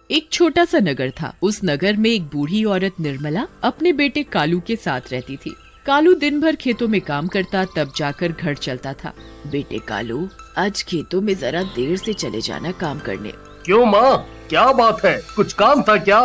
एक छोटा सा नगर था। उस नगर में एक बूढ़ी औरत निर्मला अपने बेटे कालू के साथ रहती थी। कालू दिन भर खेतों में काम करता, तब जाकर घर चलता था। बेटे कालू, आज खेतों में जरा देर से चले जाना काम करने। क्यों माँ, क्या बात है? कुछ काम था क्या?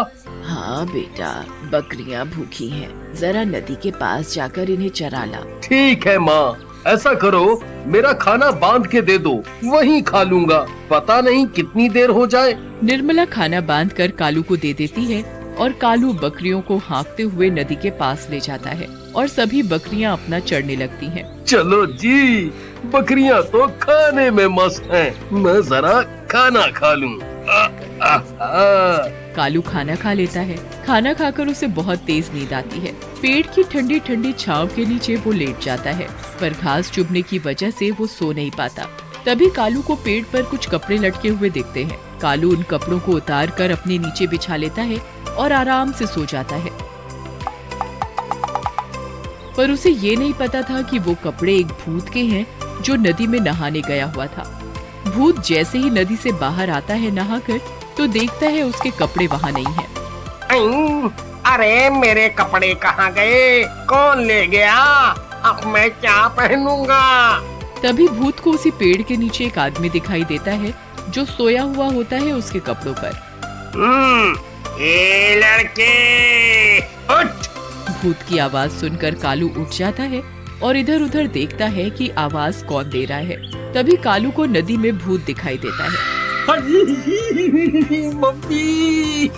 हाँ बेटा, बकरियां भूखी हैं, जरा नदी के पास जाकर इन्हें चरा ला। ठीक है माँ, ऐसा करो, मेरा खाना बांध के दे दो, वहीं खा लूंगा। पता नहीं कितनी देर हो जाए। निर्मला खाना बांधकर कालू को दे देती है और कालू बकरियों को हाँकते हुए नदी के पास ले जाता है और सभी बकरियां अपना चढ़ने लगती हैं। चलो जी, बकरियां तो खाने में मस्त हैं। मैं जरा खाना खा लूं। कालू खाना खा लेता है। खाना खाकर उसे बहुत तेज नींद आती है। पेड़ की ठंडी ठंडी छांव के नीचे वो लेट जाता है, पर घास चुभने की वजह से वो सो नहीं पाता। तभी कालू को पेड़ पर कुछ कपड़े लटके हुए दिखते हैं। कालू उन कपड़ों को उतार कर अपने नीचे बिछा लेता है और आराम से सो जाता है। पर उसे ये नहीं पता था कि वो कपड़े एक भूत के हैं जो नदी में नहाने गया हुआ था। भूत जैसे ही नदी से बाहर आता है नहाकर, तो देखता है उसके कपड़े वहाँ नहीं हैं। अरे मेरे कपड़े कहाँ गए? कौन ले गया? अब मैं क्या पहनूंगा? तभी भूत को उसी पेड़ के नीचे एक आदमी दिखाई देता है जो सोया हुआ होता है उसके कपड़ों पर। ए लड़के, उठ! भूत की आवाज सुनकर कालू उठ जाता है और इधर उधर देखता है कि आवाज कौन दे रहा है। तभी कालू को नदी में भूत दिखाई देता है। मम्मी,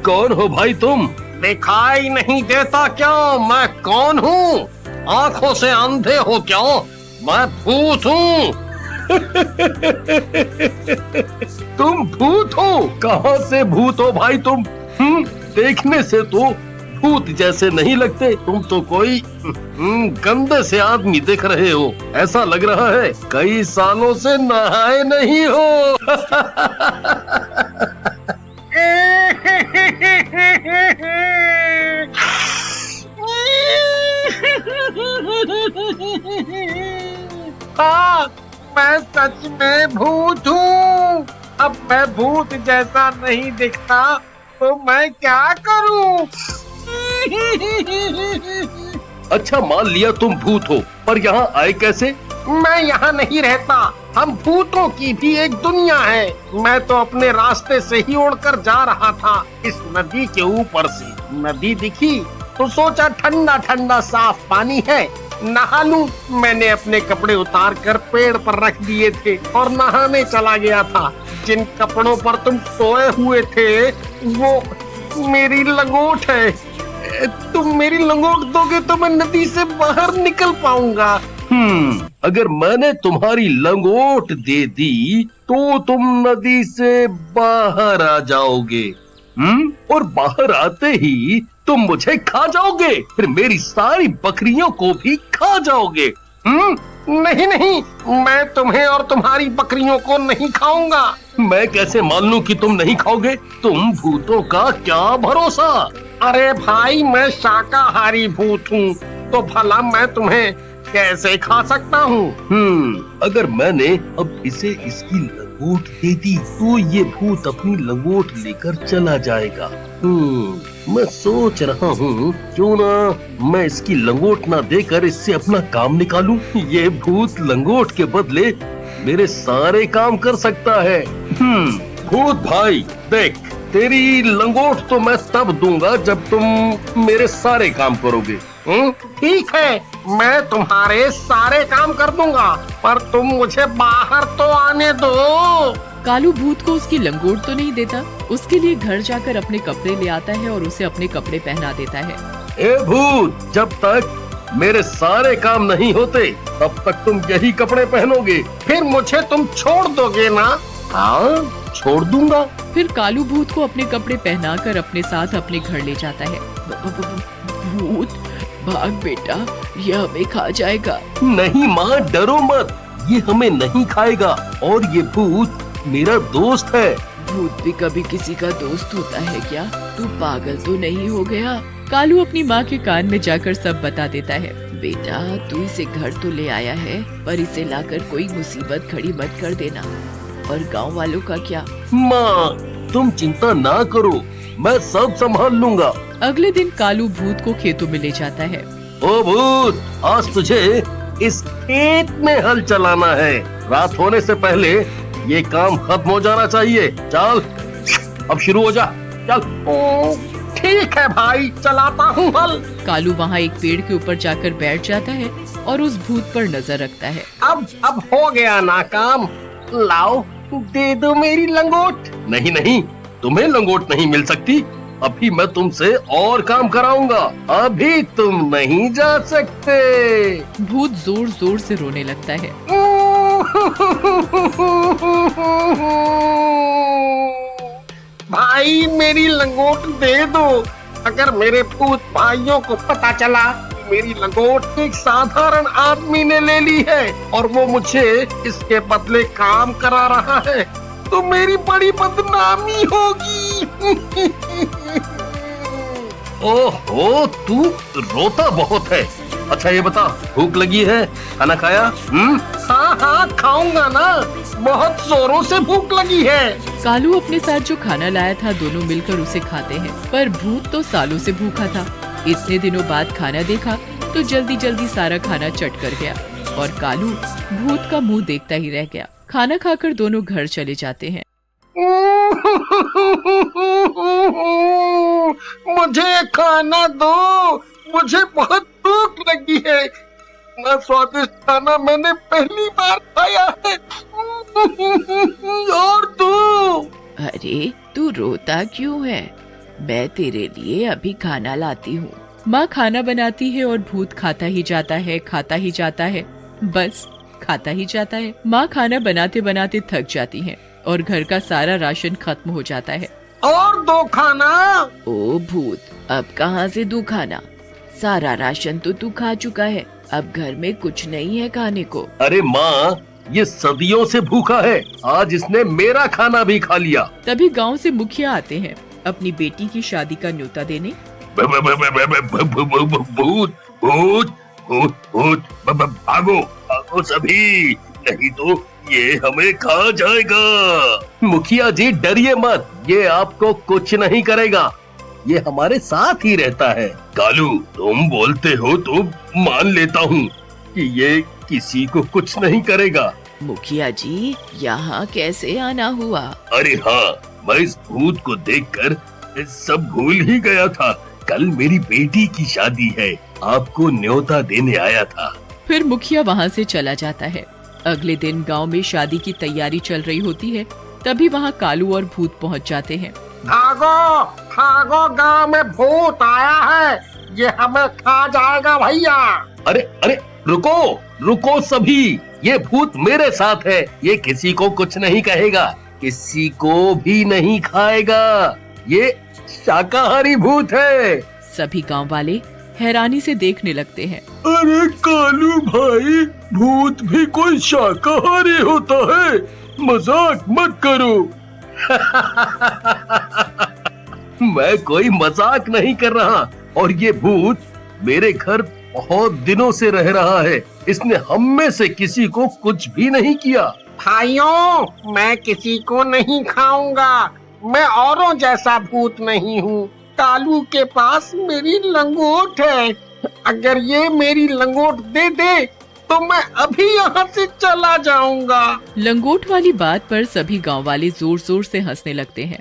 कौन हो भाई तुम? दिखाई नहीं देता क्या मैं कौन हूँ? आंखों से अंधे हो क्या? मैं भूत हूँ। तुम भूत हो? कहाँ से भूत हो भाई तुम? देखने से तो भूत जैसे नहीं लगते। तुम तो कोई गंदे से आदमी दिख रहे हो। ऐसा लग रहा है कई सालों से नहाए नहीं हो। हाँ, मैं सच में भूत हूँ। अब मैं भूत जैसा नहीं दिखता तो मैं क्या करूँ? अच्छा, मान लिया तुम भूत हो, पर यहाँ आए कैसे? मैं यहाँ नहीं रहता। हम भूतों की भी एक दुनिया है। मैं तो अपने रास्ते से ही उड़कर जा रहा था इस नदी के ऊपर से। नदी दिखी तो सोचा ठंडा ठंडा साफ पानी है, नहा लूं। मैंने अपने कपड़े उतार कर पेड़ पर रख दिए थे और नहाने चला गया था। जिन कपड़ों पर तुम सोए हुए थे वो मेरी लंगोट है। तुम मेरी लंगोट दोगे तो मैं नदी से बाहर निकल पाऊंगा। अगर मैंने तुम्हारी लंगोट दे दी तो तुम नदी से बाहर आ जाओगे। और बाहर आते ही तुम मुझे खा जाओगे, फिर मेरी सारी बकरियों को भी खा जाओगे। नहीं नहीं, मैं तुम्हें और तुम्हारी बकरियों को नहीं खाऊंगा। मैं कैसे मान लूं कि तुम नहीं खाओगे? तुम भूतों का क्या भरोसा? अरे भाई, मैं शाकाहारी भूत हूँ, तो भला मैं तुम्हें कैसे खा सकता हूँ? अगर मैंने अब इसे इसकी लंगोट दे दी तो ये भूत अपनी लंगोट लेकर चला जाएगा। मैं सोच रहा हूँ क्यों ना मैं इसकी लंगोट ना देकर इससे अपना काम निकालूं। ये भूत लंगोट के बदले मेरे सारे काम कर सकता है। भूत भाई देख, तेरी लंगोट तो मैं तब दूंगा जब तुम मेरे सारे काम करोगे। ठीक है, मैं तुम्हारे सारे काम कर दूंगा, पर तुम मुझे बाहर तो आने दो। कालू भूत को उसकी लंगोट तो नहीं देता, उसके लिए घर जाकर अपने कपड़े ले आता है और उसे अपने कपड़े पहना देता है। ए भूत, जब तक मेरे सारे काम नहीं होते तब तक तुम यही कपड़े पहनोगे। फिर मुझे तुम छोड़ दोगे ना? हाँ, छोड़ दूंगा। फिर कालू भूत को अपने कपड़े पहनाकर अपने साथ अपने घर ले जाता है। भूत, भाग बेटा, यह हमें खा जाएगा। नहीं माँ, डरो मत, ये हमें नहीं खाएगा और ये भूत मेरा दोस्त है। भूत भी कभी किसी का दोस्त होता है क्या? तू पागल तो नहीं हो गया? कालू अपनी माँ के कान में जाकर सब बता देता है। बेटा, तू इसे घर तो ले आया है, पर इसे लाकर कोई मुसीबत खड़ी मत कर देना। और गांव वालों का क्या? माँ, तुम चिंता ना करो, मैं सब संभाल लूंगा। अगले दिन कालू भूत को खेतों में ले जाता है। ओ भूत, आज तुझे इस खेत में हल चलाना है। रात होने से पहले ये काम खत्म हो जाना चाहिए। चल अब शुरू हो जा, चल। ओ, ठीक है भाई, चलाता हूँ हल। कालू वहाँ एक पेड़ के ऊपर जाकर बैठ जाता है और उस भूत पर नजर रखता है। अब हो गया ना काम। लाओ, दे दो मेरी लंगोट। नहीं नहीं, तुम्हें लंगोट नहीं मिल सकती। अभी मैं तुमसे और काम कराऊंगा। अभी तुम नहीं जा सकते। भूत जोर जोर से रोने लगता है। भाई मेरी लंगोट दे दो। अगर मेरे भूत भाइयों को पता चला कि मेरी लंगोट एक साधारण आदमी ने ले ली है और वो मुझे इसके बदले काम करा रहा है, तो मेरी बड़ी बदनामी होगी। ओहो, तू रोता बहुत है। अच्छा ये बता, भूख लगी है? खाना खाया? हाँ खाऊंगा ना, बहुत जोरों से भूख लगी है। कालू अपने साथ जो खाना लाया था दोनों मिलकर उसे खाते हैं, पर भूत तो सालों से भूखा था। इतने दिनों बाद खाना देखा तो जल्दी जल्दी सारा खाना चट कर गया और कालू भूत का मुंह देखता ही रह गया। खाना खाकर दोनों घर चले जाते हैं। मुझे खाना दो, मुझे बहुत भूख लगी है। इतना स्वादिष्ट खाना मैंने पहली बार खाया है। और दो। अरे तू रोता क्यों है? मैं तेरे लिए अभी खाना लाती हूँ। माँ खाना बनाती है और भूत खाता ही जाता है, खाता ही जाता है, बस खाता ही जाता है। माँ खाना बनाते बनाते थक जाती है और घर का सारा राशन खत्म हो जाता है। और दो खाना। ओ भूत, अब कहाँ से दूं खाना? सारा राशन तो तू खा चुका है, अब घर में कुछ नहीं है खाने को। अरे माँ, ये सदियों से भूखा है, आज इसने मेरा खाना भी खा लिया। तभी गांव से मुखिया आते हैं अपनी बेटी की शादी का न्योता देने। भूत भूत भूत भूत, भागो भागो सभी, नहीं तो ये हमें खा जाएगा। मुखिया जी डरिए मत, ये आपको कुछ नहीं करेगा, ये हमारे साथ ही रहता है। कालू, तुम बोलते हो तो मान लेता हूँ कि ये किसी को कुछ नहीं करेगा। मुखिया जी, यहाँ कैसे आना हुआ? अरे हाँ, मैं इस भूत को देखकर सब भूल ही गया था। कल मेरी बेटी की शादी है, आपको न्योता देने आया था। फिर मुखिया वहाँ से चला जाता है। अगले दिन गांव में शादी की तैयारी चल रही होती है, तभी वहाँ कालू और भूत पहुँच जाते हैं। भागो भागो, गांव में भूत आया है, ये हमें खा जाएगा भैया। अरे अरे रुको रुको सभी, ये भूत मेरे साथ है, ये किसी को कुछ नहीं कहेगा, किसी को भी नहीं खाएगा, ये शाकाहारी भूत है। सभी गांव वाले हैरानी से देखने लगते हैं। अरे कालू भाई, भूत भी कोई शाकाहारी होता है? मजाक मत करो। मैं कोई मजाक नहीं कर रहा, और ये भूत मेरे घर बहुत दिनों से रह रहा है, इसने हम में से किसी को कुछ भी नहीं किया। भाइयों, मैं किसी को नहीं खाऊंगा, मैं औरों जैसा भूत नहीं हूँ। कालू के पास मेरी लंगोट है, अगर ये मेरी लंगोट दे दे तो मैं अभी यहाँ से चला जाऊंगा। लंगोट वाली बात पर सभी गांव वाले जोर जोर से हंसने लगते हैं।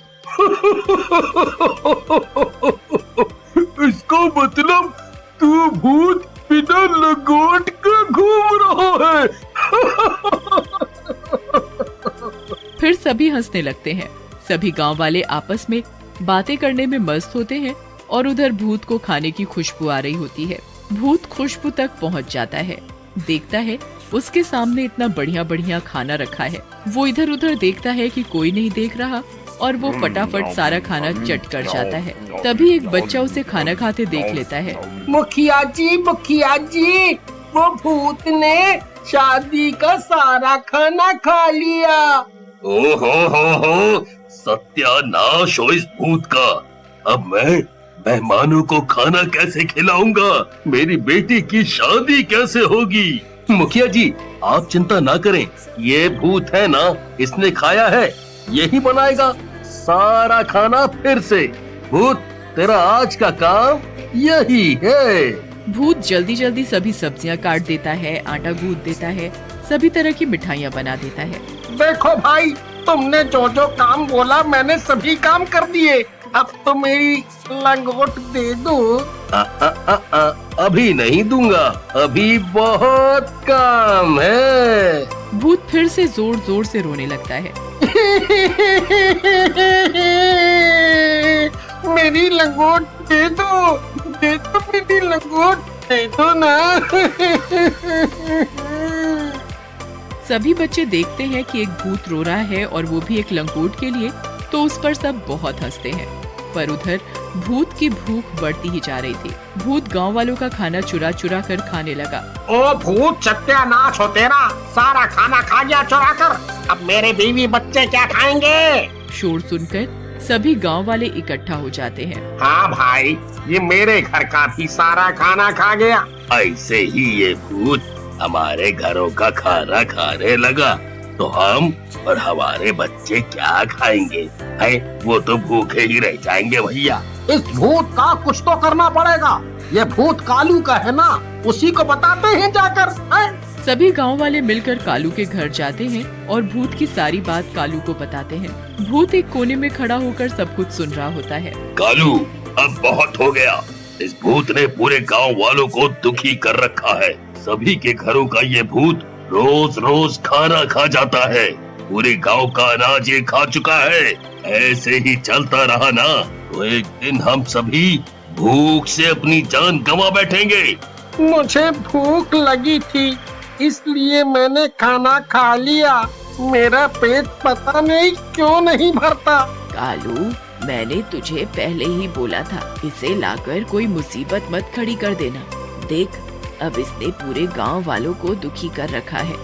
इसका मतलब तू भूत बिना लंगोट का घूम रहा है। फिर सभी हंसने लगते हैं। सभी गांव वाले आपस में बातें करने में मस्त होते हैं और उधर भूत को खाने की खुशबू आ रही होती है। भूत खुशबू तक पहुंच जाता है, देखता है उसके सामने इतना बढ़िया बढ़िया खाना रखा है। वो इधर उधर देखता है कि कोई नहीं देख रहा और वो फटाफट सारा खाना चट कर जाता है। तभी एक बच्चा उसे खाना खाते देख लेता है। मुखिया जी, वो भूत ने शादी का सारा खाना खा लिया। हो, सत्यानाश हो इस भूत का। अब मैं मेहमानों को खाना कैसे खिलाऊंगा? मेरी बेटी की शादी कैसे होगी? मुखिया जी, आप चिंता ना करें, ये भूत है ना, इसने खाया है, यही बनाएगा, सारा खाना फिर से। भूत, तेरा आज का काम यही है। भूत जल्दी जल्दी सभी सब्जियां काट देता है, आटा गूंथ देता है, सभी तरह की मिठाइयाँ बना देता है। देखो भाई, तुमने जो जो काम बोला मैंने सभी काम कर दिए। अब तो मेरी लंगोट दे दो। अभी नहीं दूंगा, अभी बहुत काम है। भूत फिर से जोर जोर से रोने लगता है। मेरी लंगोट दे दो, दे दो, मेरी लंगोट दे दो ना। सभी बच्चे देखते हैं कि एक भूत रो रहा है और वो भी एक लंगोट के लिए, तो उस पर सब बहुत हंसते हैं। पर उधर भूत की भूख बढ़ती ही जा रही थी। भूत गांव वालों का खाना चुरा चुरा कर खाने लगा। ओ भूत सत्यानाश हो तेरा, सारा खाना खा गया चुरा कर। अब मेरे बीवी बच्चे क्या खाएंगे? शोर सुनकर सभी गांव वाले इकट्ठा हो जाते हैं। हाँ भाई, ये मेरे घर का भी सारा खाना खा गया। ऐसे ही ये भूत हमारे घरों का खाना खाने लगा तो हम और हमारे बच्चे क्या खाएंगे? है वो तो भूखे ही रह जाएंगे भैया। इस भूत का कुछ तो करना पड़ेगा। ये भूत कालू का है ना, उसी को बताते हैं जाकर। है? सभी गांव वाले मिलकर कालू के घर जाते हैं और भूत की सारी बात कालू को बताते हैं। भूत एक कोने में खड़ा होकर सब कुछ सुन रहा होता है। कालू, अब बहुत हो गया। इस भूत ने पूरे गांव वालों को दुखी कर रखा है। सभी के घरों का ये भूत रोज रोज खाना खा जाता है। पूरे गांव का अनाज ये खा चुका है। ऐसे ही चलता रहा ना तो एक दिन हम सभी भूख से अपनी जान गंवा बैठेंगे। मुझे भूख लगी थी, इसलिए मैंने खाना खा लिया। मेरा पेट पता नहीं क्यों नहीं भरता। कालू, मैंने तुझे पहले ही बोला था, इसे लाकर कोई मुसीबत मत खड़ी कर देना। देख, अब इसने पूरे गांव वालों को दुखी कर रखा है।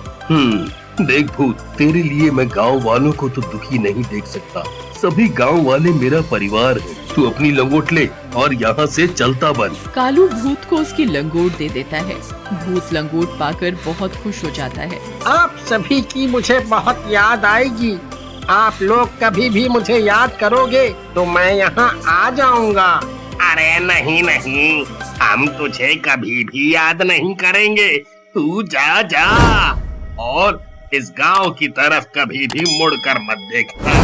देख भूत, तेरे लिए मैं गांव वालों को तो दुखी नहीं देख सकता। सभी गांव वाले मेरा परिवार है। तू अपनी लंगोट ले और यहाँ से चलता बन। कालू भूत को उसकी लंगोट दे देता है। भूत लंगोट पाकर बहुत खुश हो जाता है। आप सभी की मुझे बहुत याद आएगी। आप लोग कभी भी मुझे याद करोगे तो मैं यहाँ आ जाऊंगा। अरे नहीं नहीं, हम तुझे कभी भी याद नहीं करेंगे। तू जा जा और इस गांव की तरफ कभी भी मुड़कर मत देखना।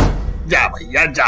जा भैया जा।